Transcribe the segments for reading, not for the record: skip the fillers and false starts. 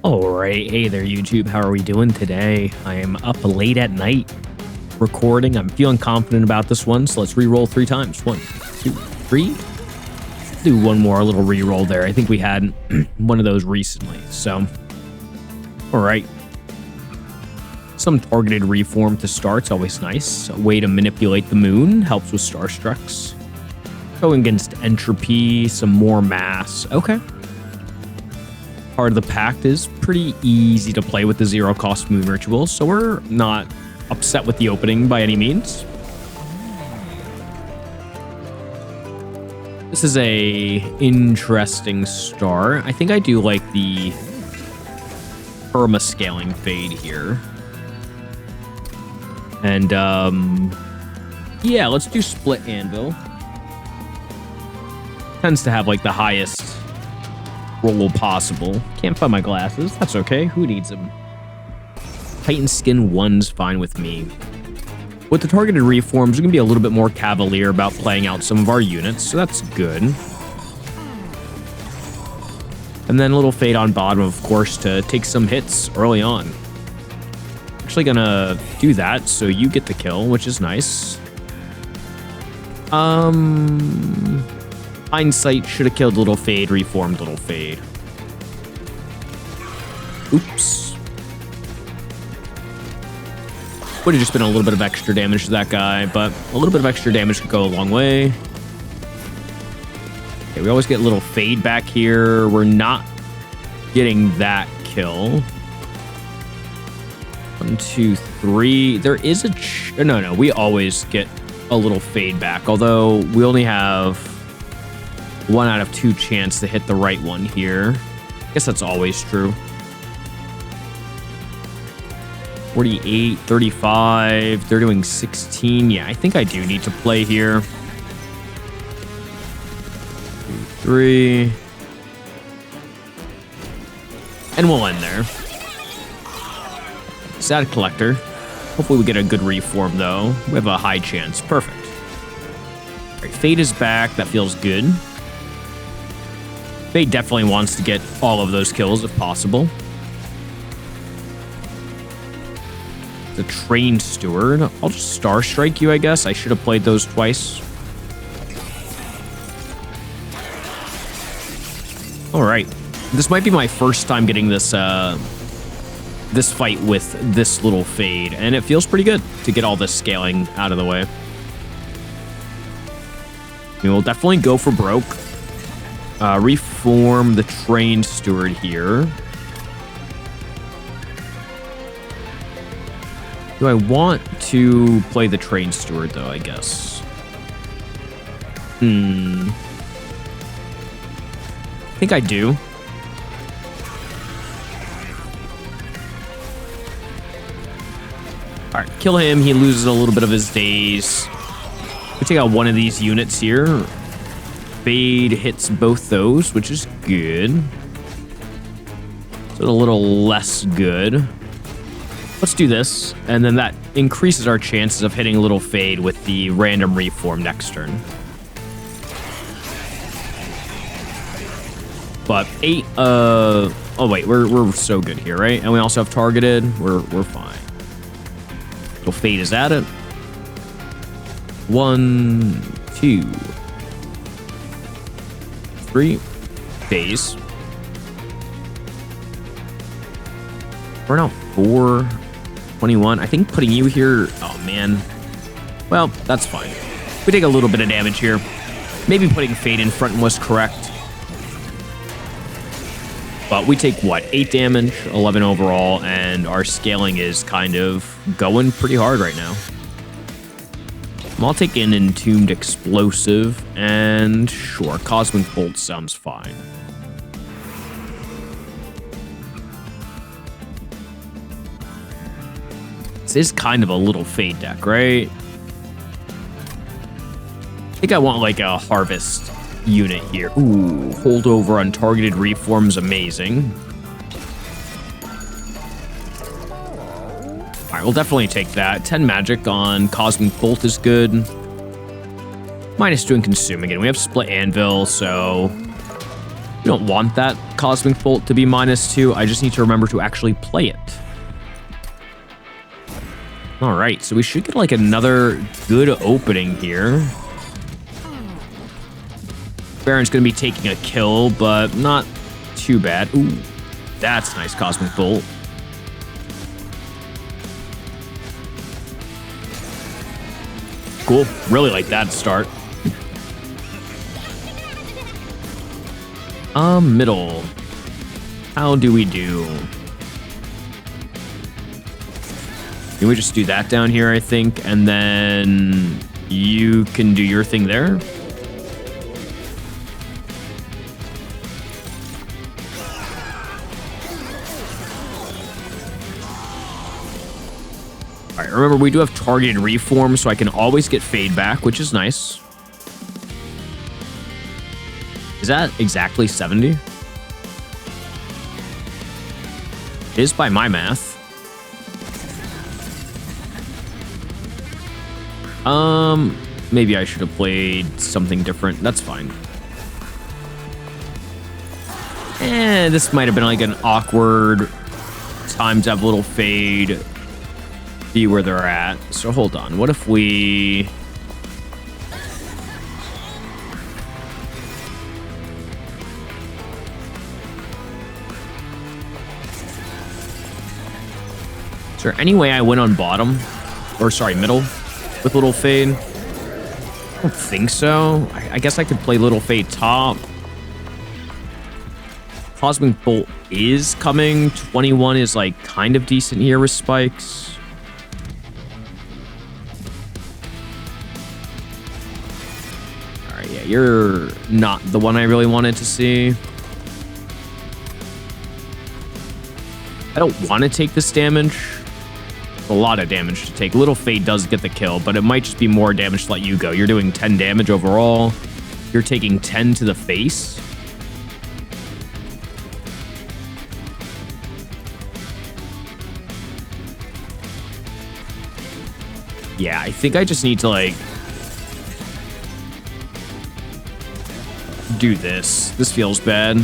Alright, hey there YouTube, how are we doing today? I am up late at night recording. I'm feeling confident about this one, so let's re-roll 3 times. 1, 2, 3. Do one more little re-roll there. I think we had one of those recently, so. Alright. Some targeted reform to start, it's always nice. A way to manipulate the moon, helps with Starstrucks. Going against entropy, some more mass. Okay. Part of the Pact is pretty easy to play with the zero cost moon rituals, so we're not upset with the opening by any means. This is a interesting start. I think I do like the perma-scaling fade here. And, yeah, let's do split anvil. Tends to have, like, the highest roll possible. Can't find my glasses. That's okay. Who needs them? Titan Skin 1's fine with me. With the targeted reforms, we can be a little bit more cavalier about playing out some of our units, so that's good. And then a little fade on bottom, of course, to take some hits early on. Actually gonna do that, so you get the kill, which is nice. Hindsight, should have killed Little Fade, reformed Little Fade. Oops. Would have just been a little bit of extra damage to that guy, but a little bit of extra damage could go a long way. Okay, we always get a Little Fade back here. We're not getting that kill. 1, 2, 3. There is a... No, we always get a Little Fade back, although we only have 1 out of 2 chance to hit the right one here. I guess that's always true. 48, 35. They're doing 16. Yeah, I think I do need to play here. 2, 3. And we'll end there. Sad Collector. Hopefully we get a good reform, though. We have a high chance. Perfect. All right, Fade is back. That feels good. Fade definitely wants to get all of those kills if possible. The Trained Steward. I'll just Star Strike you, I guess. I should have played those twice. All right. This might be my first time getting this this fight with this Little Fade, and it feels pretty good to get all this scaling out of the way. We will definitely go for broke. Reform the Trained Steward here. Do I want to play the Trained Steward, though, I guess? I think I do. All right, kill him. He loses a little bit of his days. We take out one of these units here. Fade hits both those, which is good. So a little less good. Let's do this, and then that increases our chances of hitting a Little Fade with the random reform next turn. But 8, oh wait, we're so good here, right? And we also have targeted. We're fine. Little Fade is at it. 1, 2, 3. Phase. We're now 4, 21. I think putting you here... Oh, man. Well, that's fine. We take a little bit of damage here. Maybe putting Fade in front was correct. But we take, what, 8 damage, 11 overall, and our scaling is kind of going pretty hard right now. I'll take an Entombed Explosive, and sure, Cosmic Bolt sounds fine. This is kind of a Little Fade deck, right? I think I want like a Harvest unit here. Ooh, holdover on targeted reforms, amazing. All right, we'll definitely take that. 10 magic on Cosmic Bolt is good. -2 and Consume again. We have Split Anvil, so we don't want that. Cosmic Bolt to be -2. I just need to remember to actually play it. All right, so we should get like another good opening here. Baron's going to be taking a kill, but not too bad. Ooh, that's nice Cosmic Bolt. Cool. Really like that start. Middle. How do we do? Can we just do that down here, I think, and then you can do your thing there? All right, remember, we do have targeted reform, so I can always get fade back, which is nice. Is that exactly 70? It is by my math. Maybe I should have played something different. That's fine. And this might have been like an awkward time to have a little fade. See where they're at. So hold on. What if we... Is there any way I win on bottom? Or sorry, middle with little fade? I don't think so. I guess I could play little fade top. Cosmic Bolt is coming. 21 is like kind of decent here with spikes. All right, yeah, you're not the one I really wanted to see. I don't want to take this damage. A lot of damage to take. Little Fade does get the kill, but it might just be more damage to let you go. You're doing 10 damage overall. You're taking 10 to the face. Yeah, I think I just need to, like, do this. This feels bad.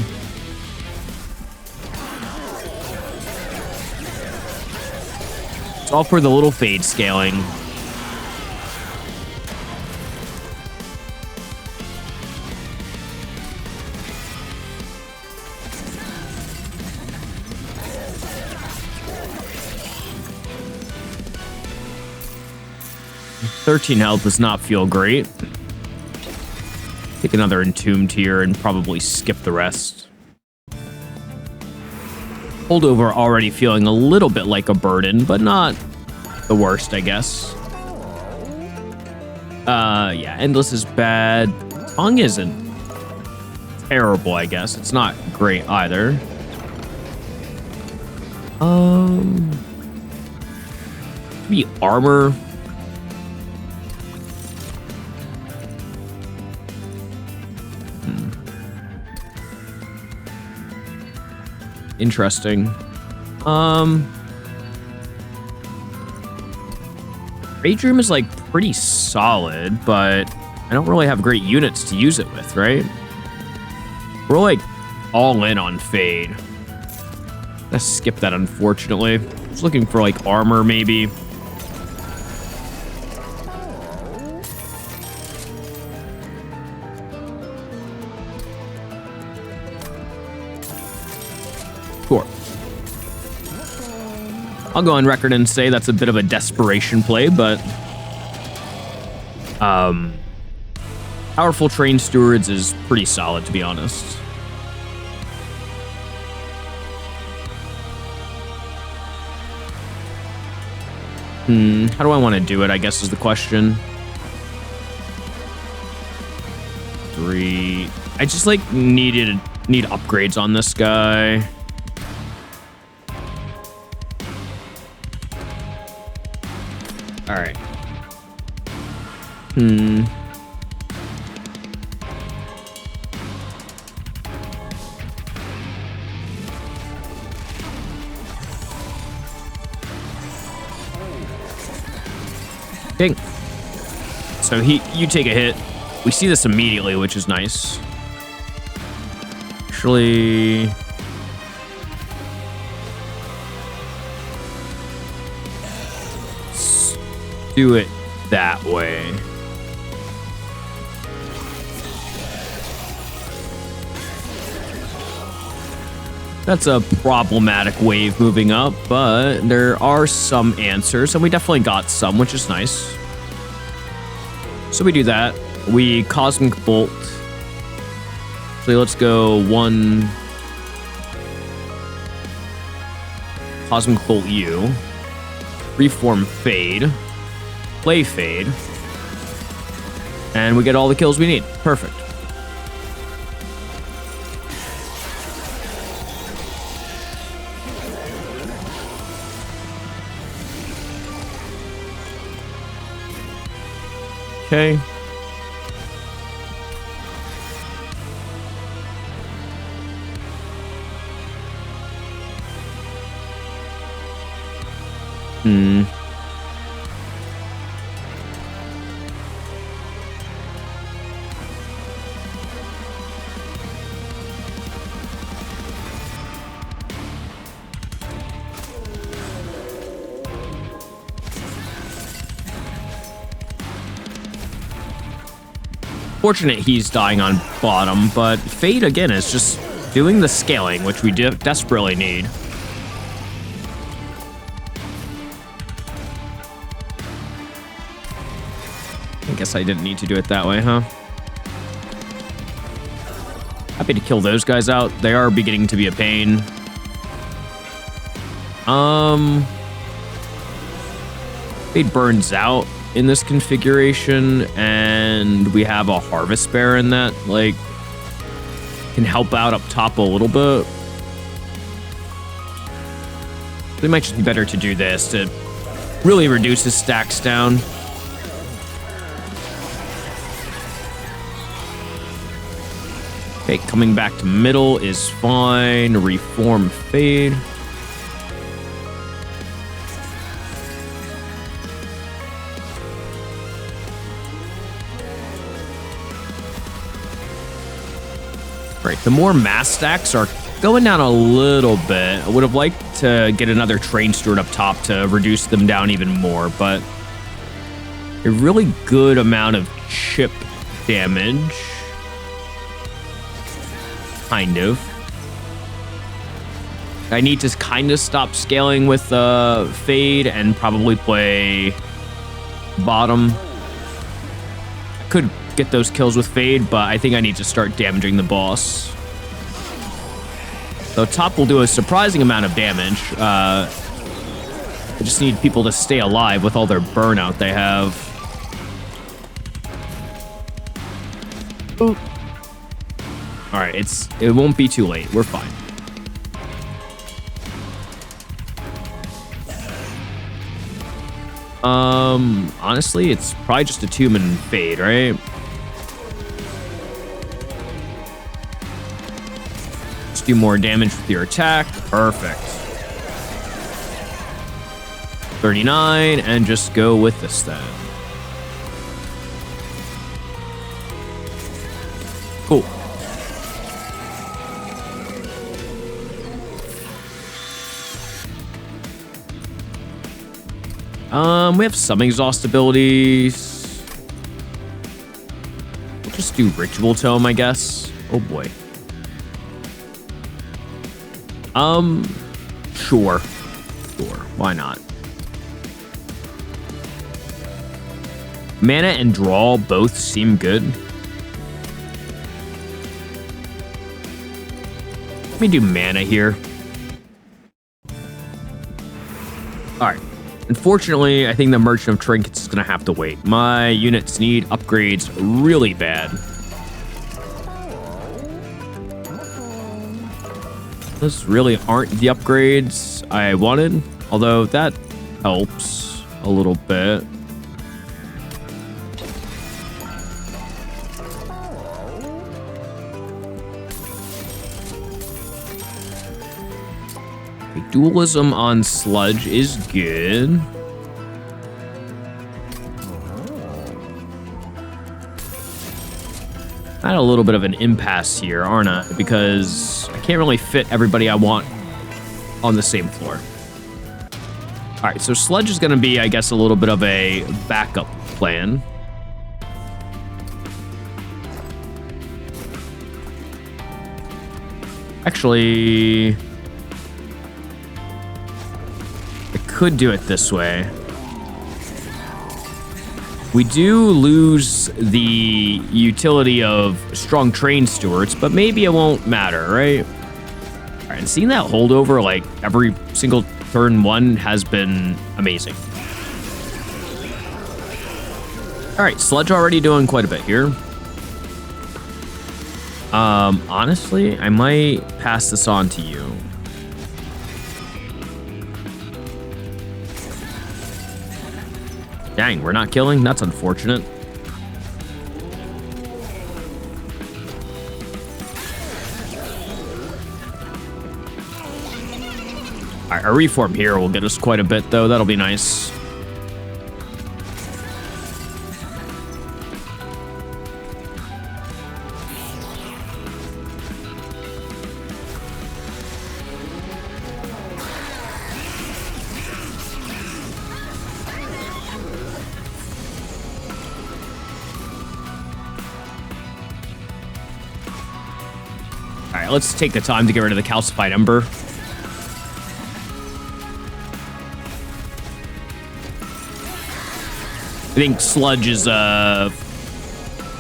It's all for the little fade scaling. $13 health does not feel great. Take another Entombed here and probably skip the rest. Holdover already feeling a little bit like a burden, but not the worst, I guess. Yeah, Endless is bad. Tongue isn't terrible, I guess. It's not great either. Maybe armor. Interesting. Rage Room is like pretty solid, but I don't really have great units to use it with, right? We're like all in on Fade. Let's skip that, unfortunately. I was looking for like armor, maybe. Sure. I'll go on record and say that's a bit of a desperation play, but Powerful Train Stewards is pretty solid, to be honest. How do I want to do it, I guess, is the question. 3. I just, like, need upgrades on this guy. All right. Ding. So you take a hit. We see this immediately, which is nice. Actually, do it that way. That's a problematic wave moving up, but there are some answers, and we definitely got some, which is nice. So we do that. We Cosmic Bolt. So let's go 1 Cosmic Bolt you. Reform Fade. Play Fade. And we get all the kills we need. Perfect. Okay. Fortunate he's dying on bottom, but Fade again is just doing the scaling, which we desperately need. I guess I didn't need to do it that way, huh? Happy to kill those guys out. They are beginning to be a pain. Fade burns out in this configuration, and we have a Harvest Bear in that, like, can help out up top a little bit. It might just be better to do this to really reduce his stacks down. Okay, coming back to middle is fine. Reform Fade. Right, the more mass stacks are going down a little bit. I would have liked to get another Train Steward up top to reduce them down even more, but a really good amount of chip damage. Kind of. I need to kind of stop scaling with Fade and probably play bottom. I could get those kills with Fade, but I think I need to start damaging the boss. So top will do a surprising amount of damage. I just need people to stay alive with all their burnout they have. Ooh. All right, it won't be too late. We're fine. Honestly, it's probably just a Tomb and Fade, right? Just do more damage with your attack. Perfect. 39, and just go with this then. Cool. We have some exhaust abilities. We'll just do Ritual Tome, I guess. Oh boy. Sure. Sure. Why not? Mana and Draw both seem good. Let me do mana here. All right. Unfortunately, I think the Merchant of Trinkets is going to have to wait. My units need upgrades really bad. Those really aren't the upgrades I wanted, although that helps a little bit. Dualism on Sludge is good. I had a little bit of an impasse here, aren't I? Because I can't really fit everybody I want on the same floor. All right, so Sludge is going to be, I guess, a little bit of a backup plan. Actually, I could do it this way. We do lose the utility of strong train stewards, but maybe it won't matter, right? All right, and seeing that holdover like every single turn one has been amazing. All right, Sludge already doing quite a bit here. Honestly, I might pass this on to you. Dang, we're not killing? That's unfortunate. All right, a reform here will get us quite a bit, though. That'll be nice. All right, let's take the time to get rid of the calcified Ember. I think Sludge is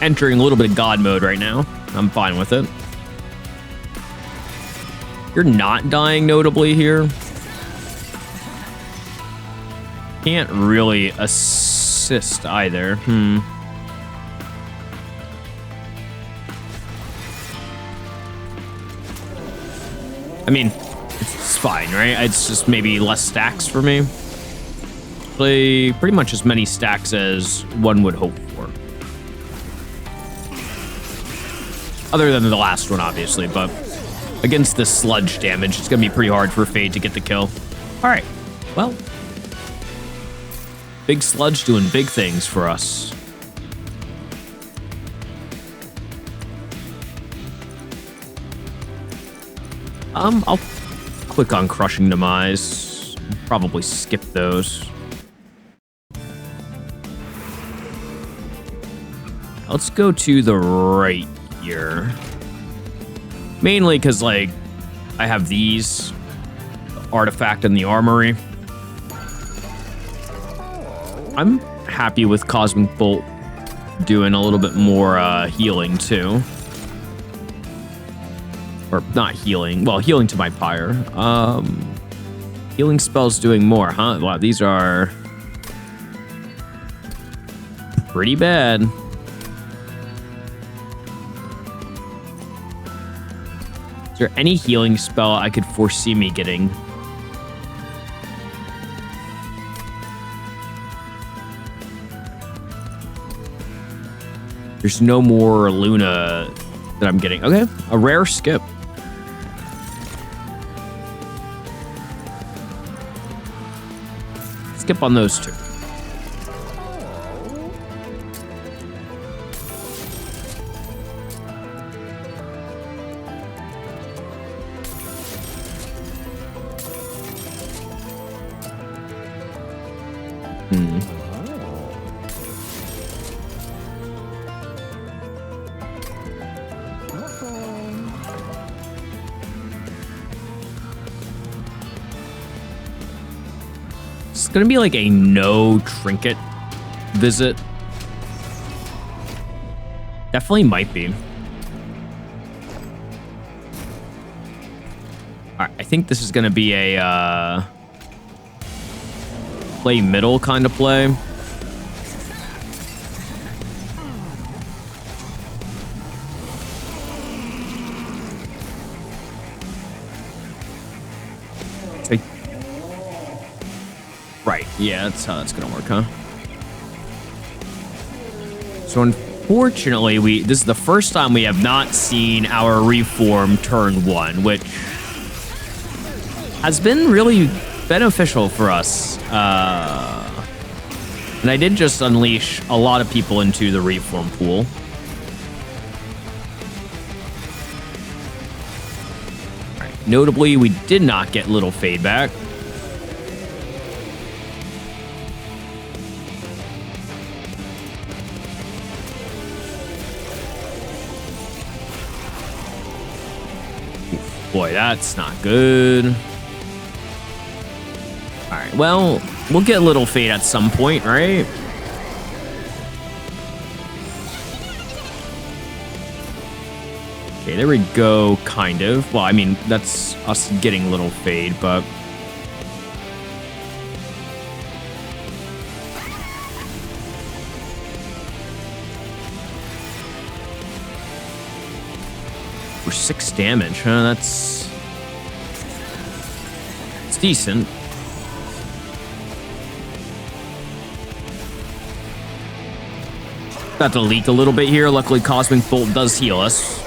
entering a little bit of God mode right now. I'm fine with it. You're not dying notably here. Can't really assist either. I mean, it's fine, right? It's just maybe less stacks for me. Play pretty much as many stacks as one would hope for. Other than the last one, obviously, but against this Sludge damage, it's going to be pretty hard for Fade to get the kill. All right, well, Big Sludge doing big things for us. I'll click on Crushing Demise. Probably skip those. Let's go to the right here. Mainly because, like, I have these, the artifact and the armory. I'm happy with Cosmic Bolt doing a little bit more healing, too. Or not healing. Well, healing to my pyre. Healing spells doing more, huh? Wow, these are pretty bad. Is there any healing spell I could foresee me getting? There's no more Luna that I'm getting. Okay, a rare skip. Skip on those two. It's gonna be like a no trinket visit. Definitely might be. All right, I think this is gonna be a play middle kind of play. Right, yeah, that's how that's gonna work, huh? So unfortunately, this is the first time we have not seen our reform turn one, which has been really beneficial for us. And I did just unleash a lot of people into the reform pool. All right, notably, we did not get Little Fade back. Boy, that's not good. All right, well, we'll get a little fade at some point, right? Okay, there we go, kind of. Well, I mean, that's us getting a little fade, but... We're 6 damage, huh? That's... It's decent. Got to leak a little bit here. Luckily, Cosmic Bolt does heal us.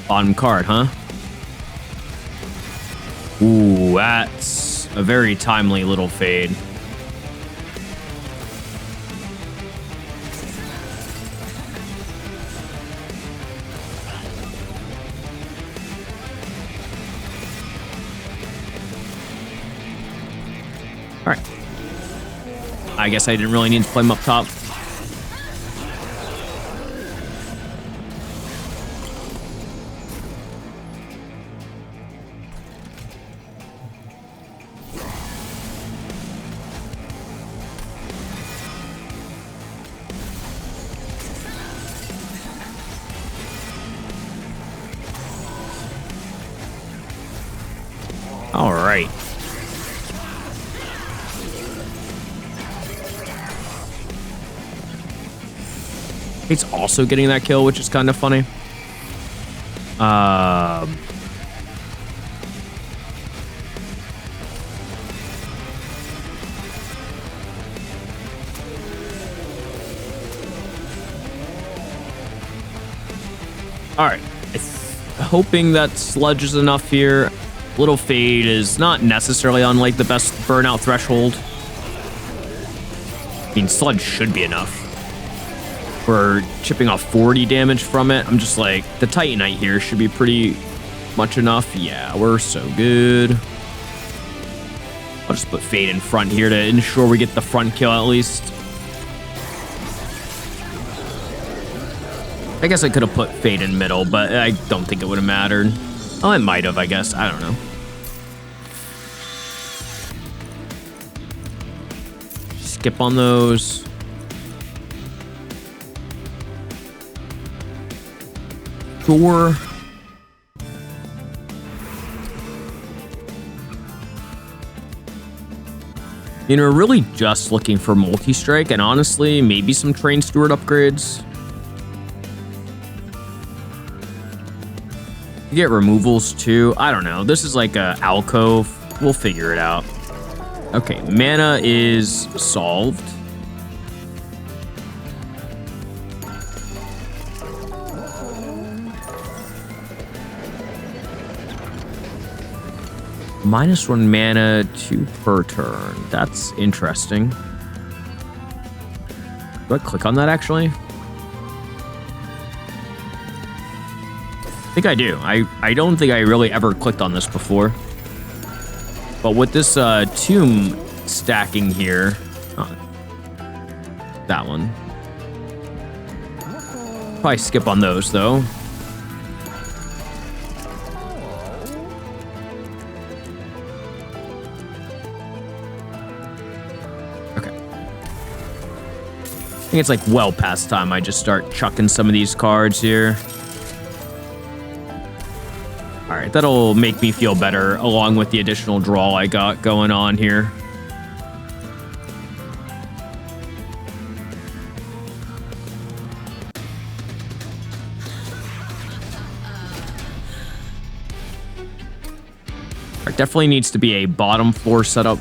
Bottom card, huh? Ooh, that's a very timely little fade. All right. I guess I didn't really need to play him up top. All right. He's also getting that kill, which is kind of funny. All right. Hoping that Sludge is enough here. Little fade is not necessarily on like the best burnout threshold. I mean, Sludge should be enough. We're chipping off 40 damage from it. I'm just like, the Titanite here should be pretty much enough. Yeah, we're so good. I'll just put fade in front here to ensure we get the front kill at least. I guess I could have put fade in middle, but I don't think it would have mattered. Oh, it might have, I guess. I don't know. Skip on those. Sure. You know, we're really just looking for multi-strike and honestly, maybe some Train Steward upgrades. You get removals too. I don't know. This is like a alcove. We'll figure it out. Okay, mana is solved. -1 mana, 2 per turn. That's interesting. Do I click on that actually? I think I do. I don't think I really ever clicked on this before. But with this tomb stacking here, that one. Probably skip on those though. Okay. I think it's like well past time I just start chucking some of these cards here. All right, that'll make me feel better along with the additional draw I got going on here. There definitely needs to be a bottom floor setup.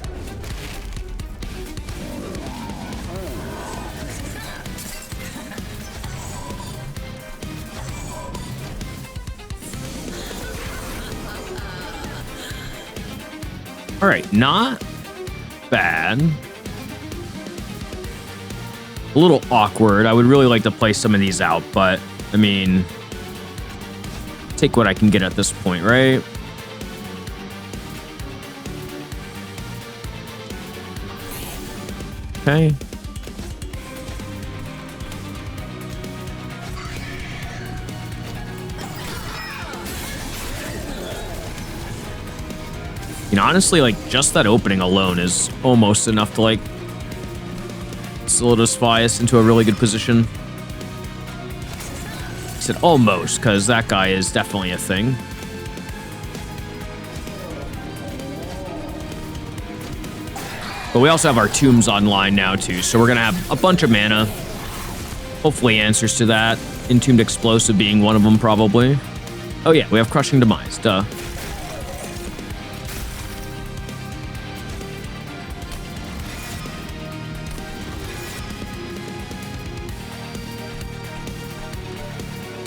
All right, not bad. A little awkward. I would really like to play some of these out, but I mean, take what I can get at this point, right? Okay. And honestly, like, just that opening alone is almost enough to, like, solidify us into a really good position. I said almost, because that guy is definitely a thing. But we also have our tombs online now, too, so we're going to have a bunch of mana. Hopefully answers to that. Entombed Explosive being one of them, probably. Oh, yeah, we have Crushing Demise, duh.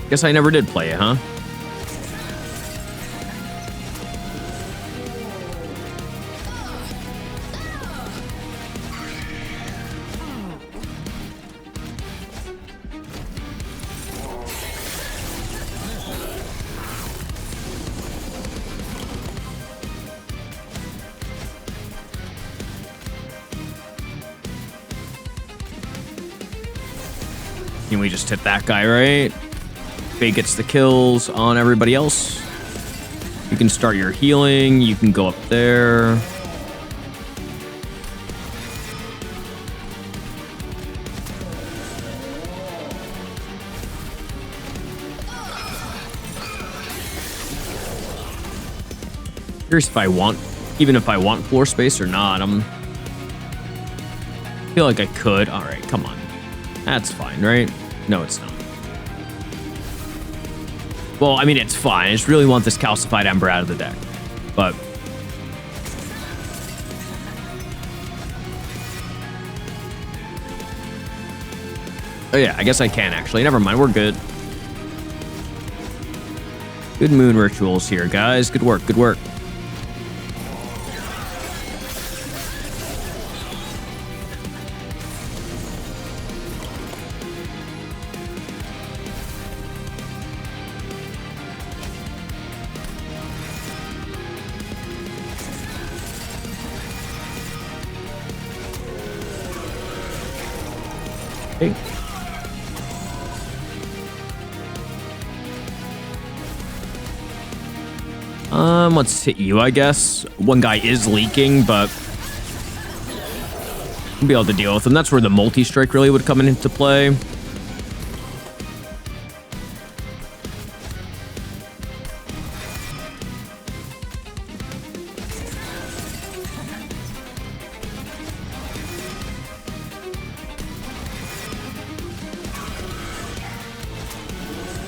Guess I never did play it, huh? Can we just hit that guy, right? Fate gets the kills on everybody else. You can start your healing. You can go up there. Curious if I want, even if I want floor space or not. I feel like I could. All right, come on. That's fine, right? No, it's not. Well, I mean, it's fine. I just really want this calcified Ember out of the deck. But oh, yeah, I guess I can, actually. Never mind, we're good. Good moon rituals here, guys. Good work, good work. Okay. Let's hit you, I guess. One guy is leaking, but we'll be able to deal with him. That's where the multi-strike really would come into play.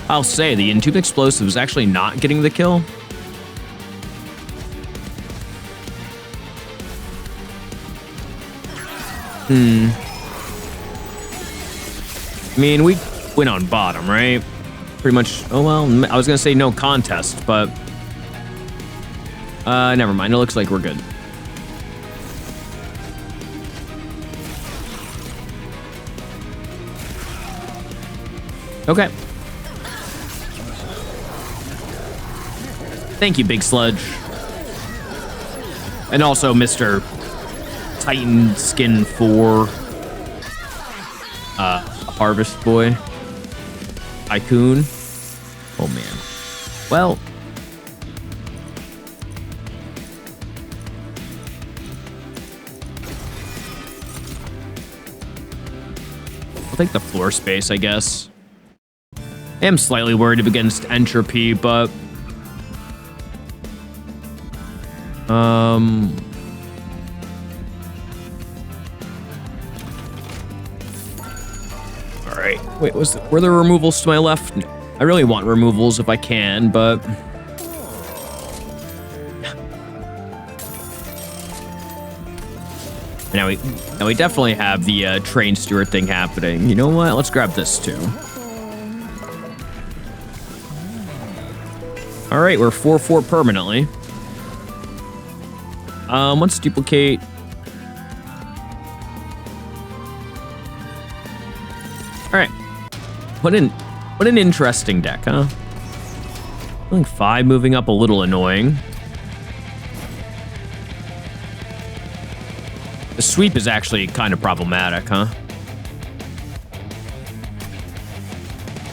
I'll say the Entombed Explosive is actually not getting the kill. I mean, we went on bottom, right? Pretty much. Oh, well, I was going to say no contest, but never mind. It looks like we're good. Okay. Thank you, Big Sludge. And also Mr. Titan Skin 4 Harvest Boy Tycoon. Oh man. Well, I'll take the floor space, I guess. I am slightly worried against entropy, but Alright. Wait, were there removals to my left? No. I really want removals if I can, but now we definitely have the train steward thing happening. You know what? Let's grab this too. Alright, we're 4-4 permanently. Let's duplicate. All right. What an interesting deck, huh? I think 5 moving up a little annoying. The sweep is actually kind of problematic, huh?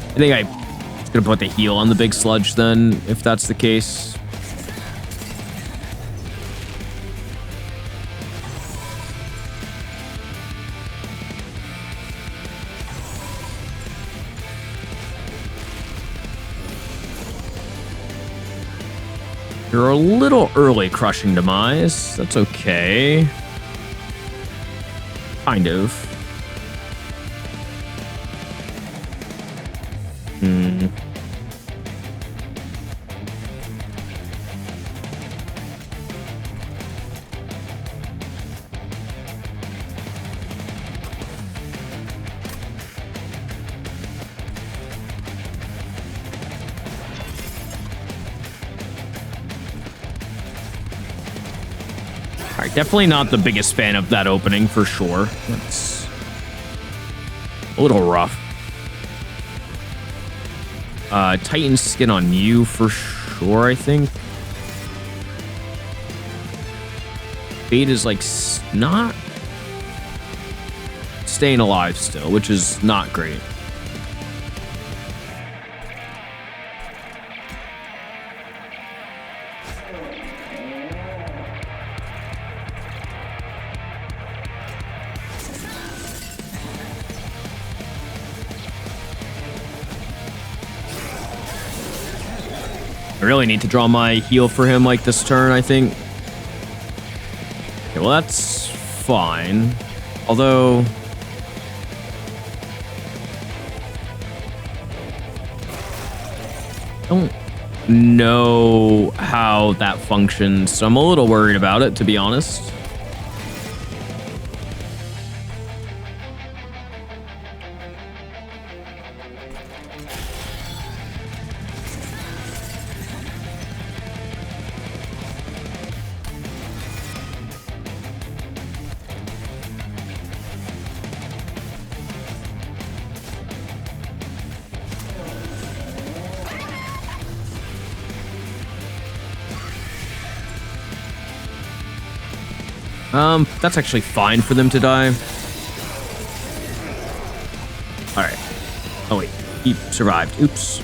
I think I'm just gonna put the heal on the Big Sludge then, if that's the case. You're a little early, Crushing Demise. That's okay. Kind of. All right, definitely not the biggest fan of that opening for sure. That's a little rough. Titan skin on you for sure, I think. Fate is like not staying alive still, which is not great. I really need to draw my heal for him like this turn, I think. Okay, well, that's fine. Although... I don't know how that functions, so I'm a little worried about it, to be honest. That's actually fine for them to die. All right. Oh, wait. He survived. Oops.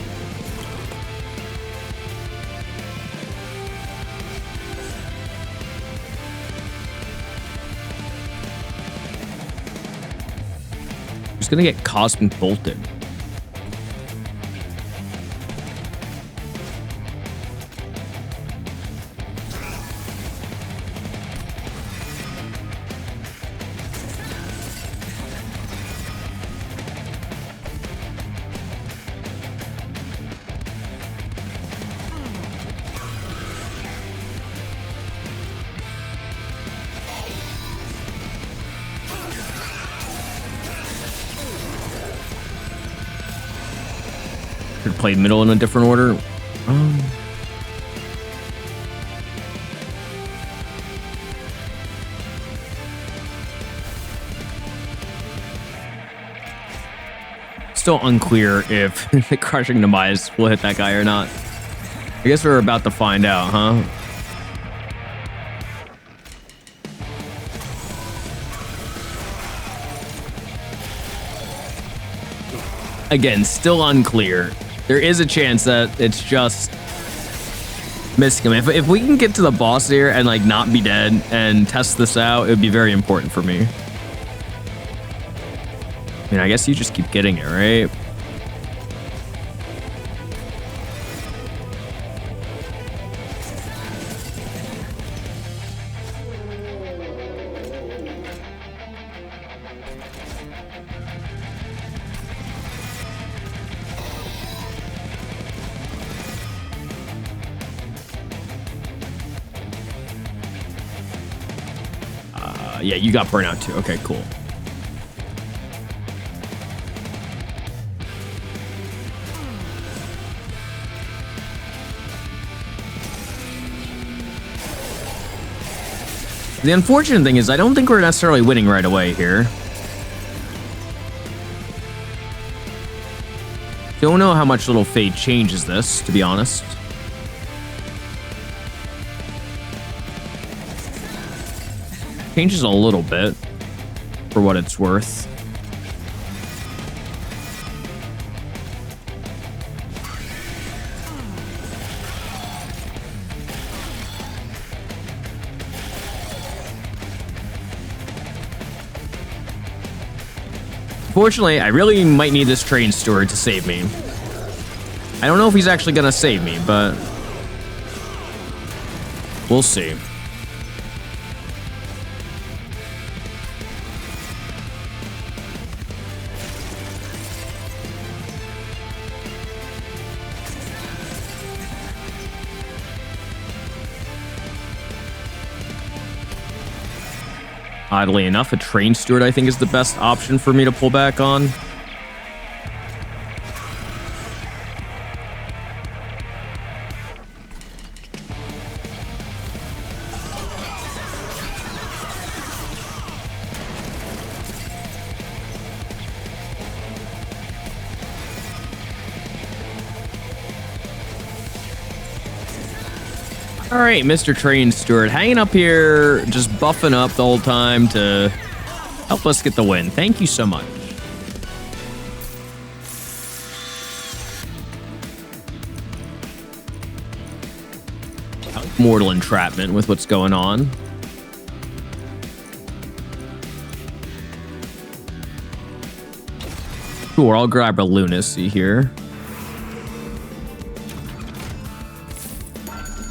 He's gonna get Cosmic Bolted. Played middle in a different order. Still unclear if the Crushing Demise will hit that guy or not. I guess we're about to find out, huh? Again, still unclear. There is a chance that it's just missing him. If we can get to the boss here and like not be dead and test this out, it would be very important for me. I mean, I guess you just keep getting it, right? Yeah, you got burnout too. Okay, cool. The unfortunate thing is I don't think we're necessarily winning right away here. Don't know how much Little Fate changes this, to be honest. Changes a little bit, for what it's worth. Unfortunately, I really might need this train steward to save me. I don't know if he's actually gonna save me, but We'll see. Oddly enough, a train steward I think is the best option for me to pull back on. All right, Mr. Train Steward, hanging up here, just buffing up the whole time to help us get the win. Thank you so much. Mortal entrapment with what's going on. Sure, I'll grab a lunacy here.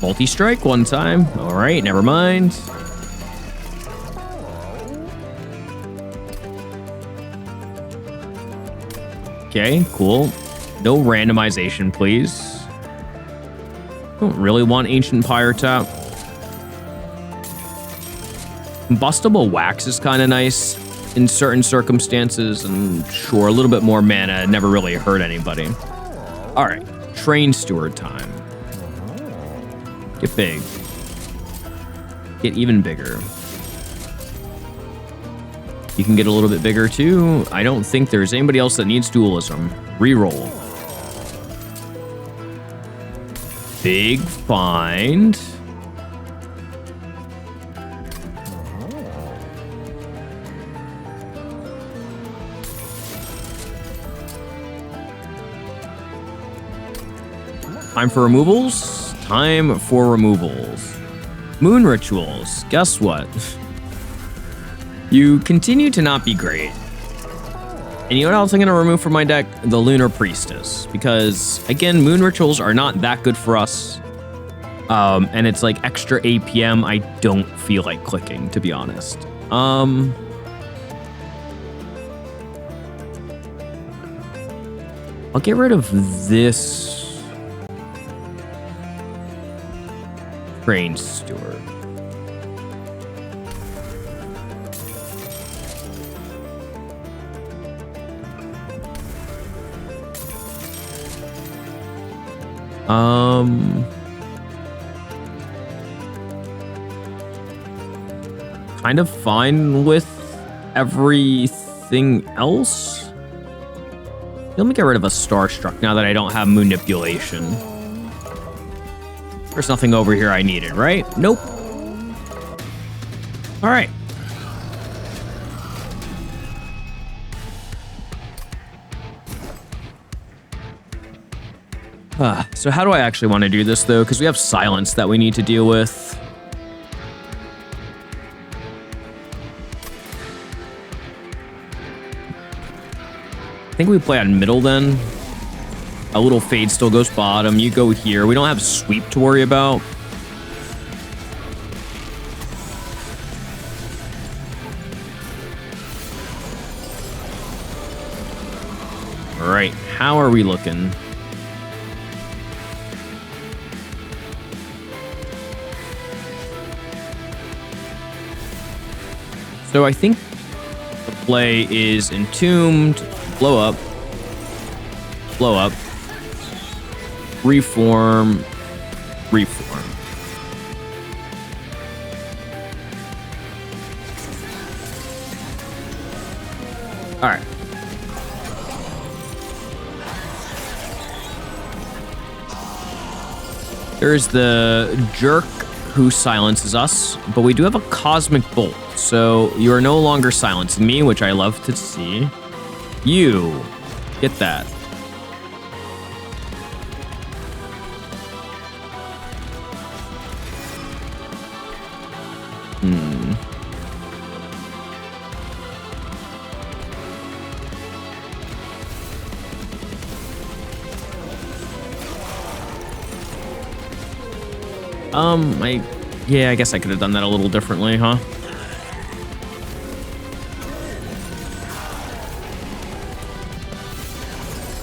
Multi-strike one time. All right, never mind. Okay, cool. No randomization, please. Don't really want Ancient Pyre tap. Combustible Wax is kind of nice in certain circumstances, and sure, a little bit more mana never really hurt anybody. All right, Train Steward time. Get big. Get even bigger. You can get a little bit bigger too. I don't think there's anybody else that needs dualism. Reroll. Big find. Time for removals. Time for removals. Moon rituals. Guess what? You continue to not be great. And you know what else I'm going to remove from my deck? The Lunar Priestess. Because, again, moon rituals are not that good for us. And it's like extra APM I don't feel like clicking, to be honest. I'll get rid of this Train Steward. Kind of fine with everything else. Let me get rid of a Starstruck now that I don't have Manipulation. There's nothing over here I needed, right? Nope. All right. So how do I actually want to do this, though? Because we have silence that we need to deal with. I think we play on middle then. A little fade still goes bottom. You go here. We don't have sweep to worry about. All right, how are we looking? So I think the play is Entombed, blow up, reform, reform. All right. There's the Jerk who silences us, but we do have a Cosmic Bolt, so you are no longer silencing me, which I love to see. You get that. Yeah, I guess I could have done that a little differently, huh?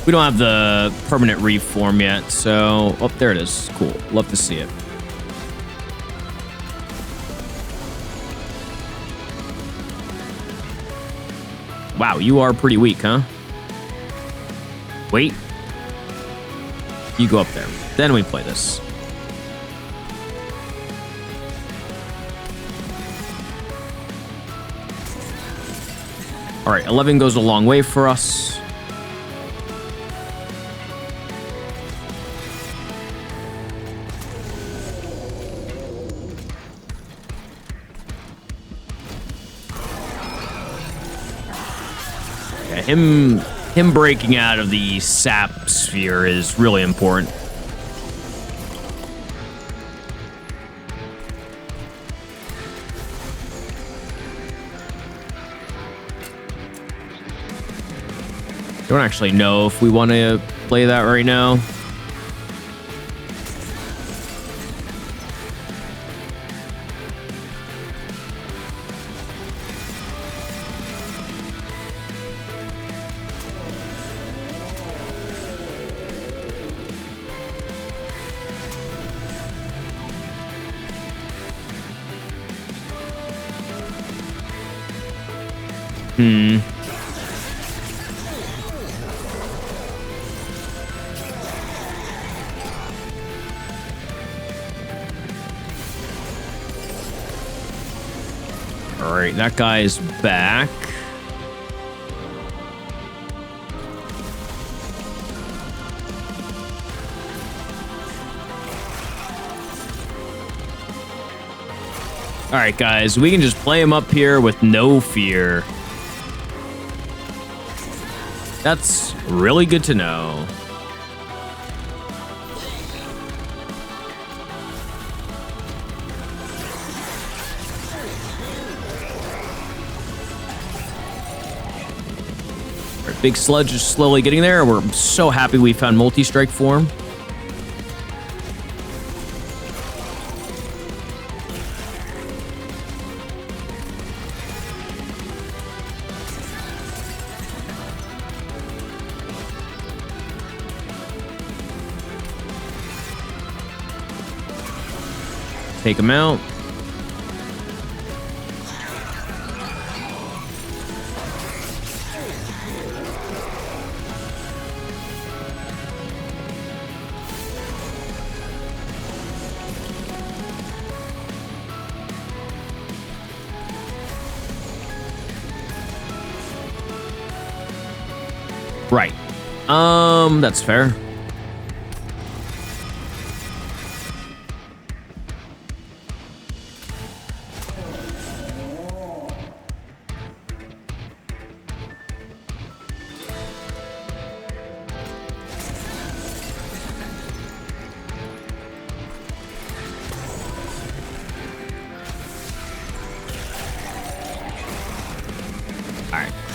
We don't have the permanent reform yet, so... Oh, there it is. Cool. Love to see it. Wow, you are pretty weak, huh? Wait. You go up there. Then we play this. All right, 11 goes a long way for us. Yeah, him breaking out of the sap sphere is really important. Don't actually know if we want to play that right now. All right, that guy's back. All right, guys, we can just play him up here with no fear. That's really good to know. Big Sludge is slowly getting there. We're so happy we found multi-strike form. Take him out. Right. That's fair.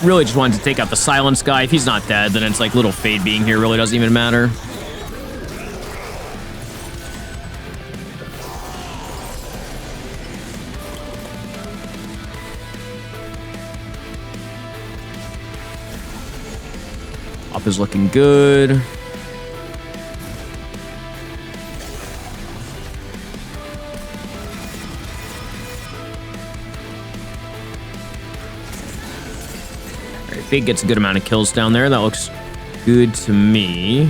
Really just wanted to take out the silence guy. If he's not dead, then it's like little Fade being here really doesn't even matter. Up is looking good. Fade gets a good amount of kills down there. That looks good to me.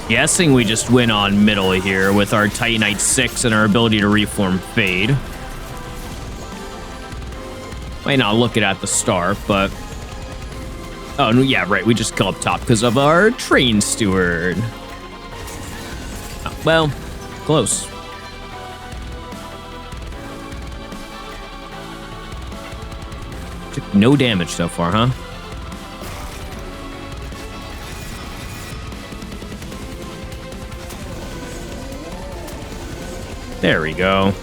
Guessing we just win on middle here with our Titanite 6 and our ability to reform Fade. Might not look it at the start, but... Oh, no, yeah, right. We just kill up top because of our Train Steward. Well, close. Took no damage so far, huh? There we go.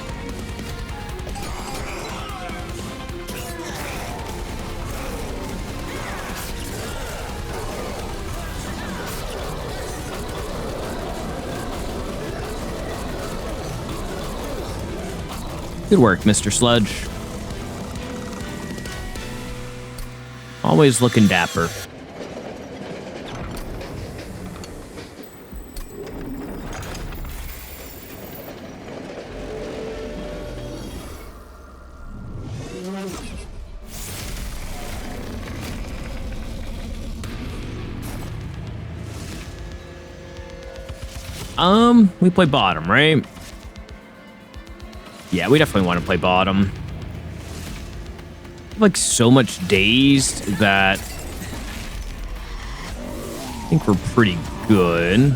Good work, Mr. Sludge. Always looking dapper. We play bottom, right? Yeah, we definitely want to play bottom. I'm like so much dazed that I think we're pretty good.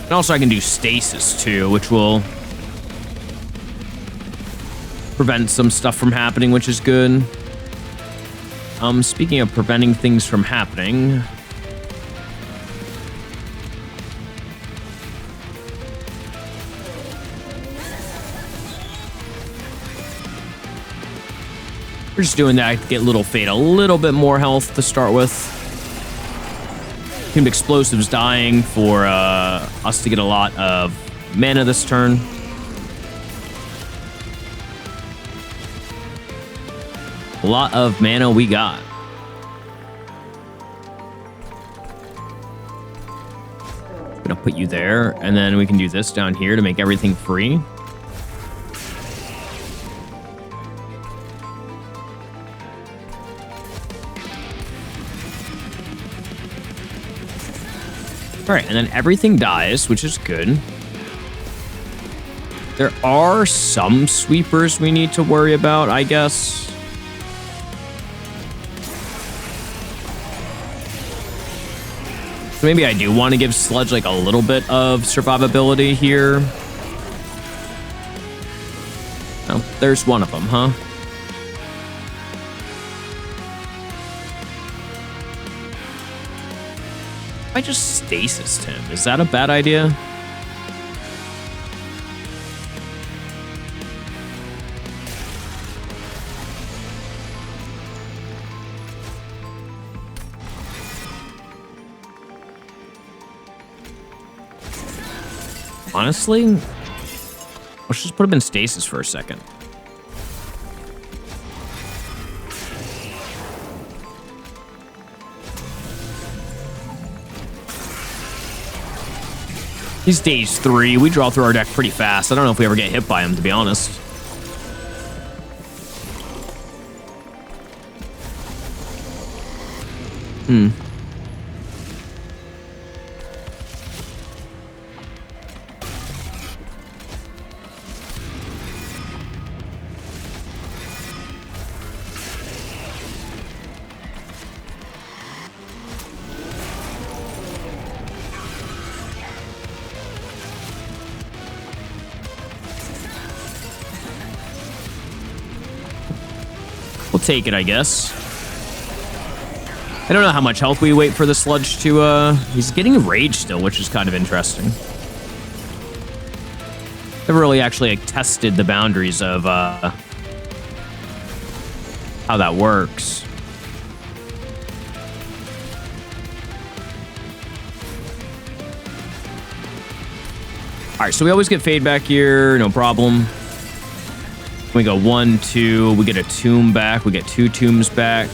And also I can do stasis too, which will prevent some stuff from happening, which is good. Speaking of preventing things from happening, we're just doing that to get Little Fate a little bit more health to start with. Team Explosives dying for us to get a lot of mana this turn. A lot of mana we got. Gonna put you there, and then we can do this down here to make everything free. All right, and then everything dies, which is good. There are some sweepers we need to worry about, I guess. So maybe I do want to give Sludge like a little bit of survivability here. Oh, there's one of them, huh? I just stasis him. Is that a bad idea? Honestly, let's just put him in stasis for a second. He's stage 3. We draw through our deck pretty fast. I don't know if we ever get hit by him, to be honest. We'll take it, I guess. I don't know how much health we wait for the Sludge to, he's getting rage still, which is kind of interesting. Never really actually like, tested the boundaries of, how that works. All right, so we always get fade back here, no problem. We go 1, 2, we get a tomb back, we get 2 tombs back.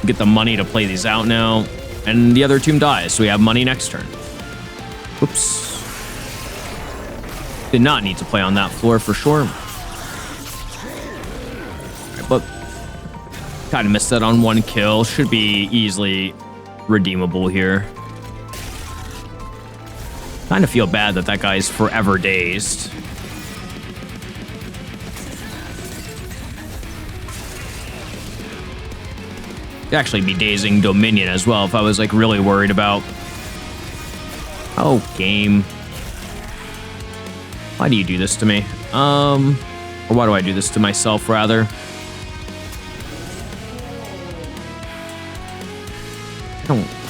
We get the money to play these out now, and the other tomb dies, so we have money next turn. Oops. Did not need to play on that floor for sure. Right, but kind of missed that on 1 kill. Should be easily redeemable here. Kind of feel bad that that guy's forever dazed. Actually be dazing Dominion as well if I was like really worried about. Oh, game. Why do you do this to me? Or why do I do this to myself rather?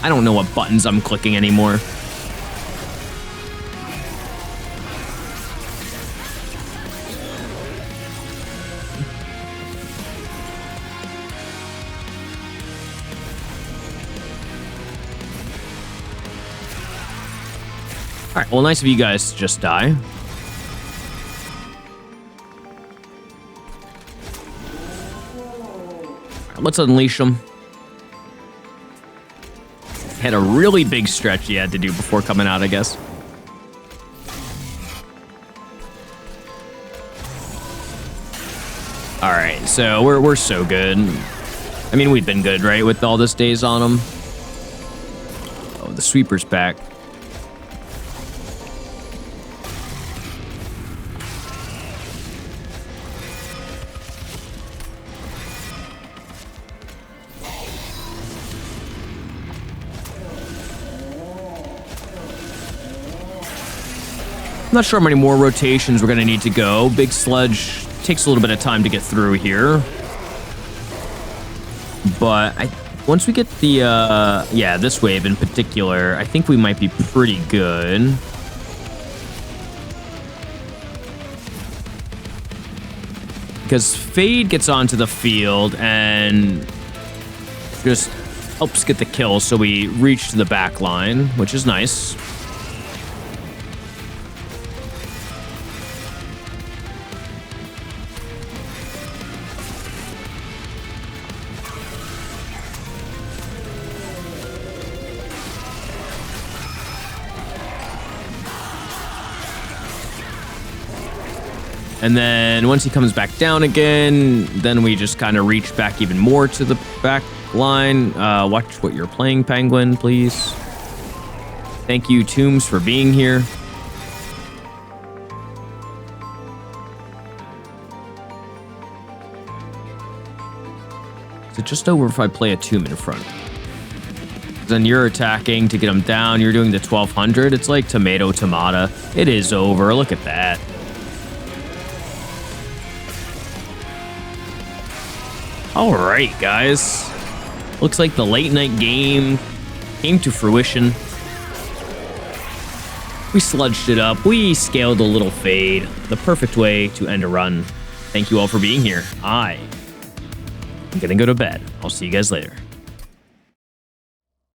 I don't know what buttons I'm clicking anymore. All right, well, nice of you guys to just die. All right, let's unleash them. Had a really big stretch he had to do before coming out, I guess. All right, so we're so good. I mean, we've been good, right, with all this days on them. Oh, the sweeper's back. I'm not sure how many more rotations we're going to need to go. Big Sludge takes a little bit of time to get through here. But once we get the, yeah, this wave in particular, I think we might be pretty good. Because Fade gets onto the field and just helps get the kill, so we reach to the back line, which is nice. And then once he comes back down again, then we just kind of reach back even more to the back line. Watch what you're playing, Penguin, please. Thank you, Tombs, for being here. Is it just over if I play a Tomb in front? Then you're attacking to get him down. You're doing the 1200. It's like tomato. It is over. Look at that. All right, guys. Looks like the late night game came to fruition. We sludged it up. We scaled a little Fade. The perfect way to end a run. Thank you all for being here. I'm gonna go to bed. I'll see you guys later.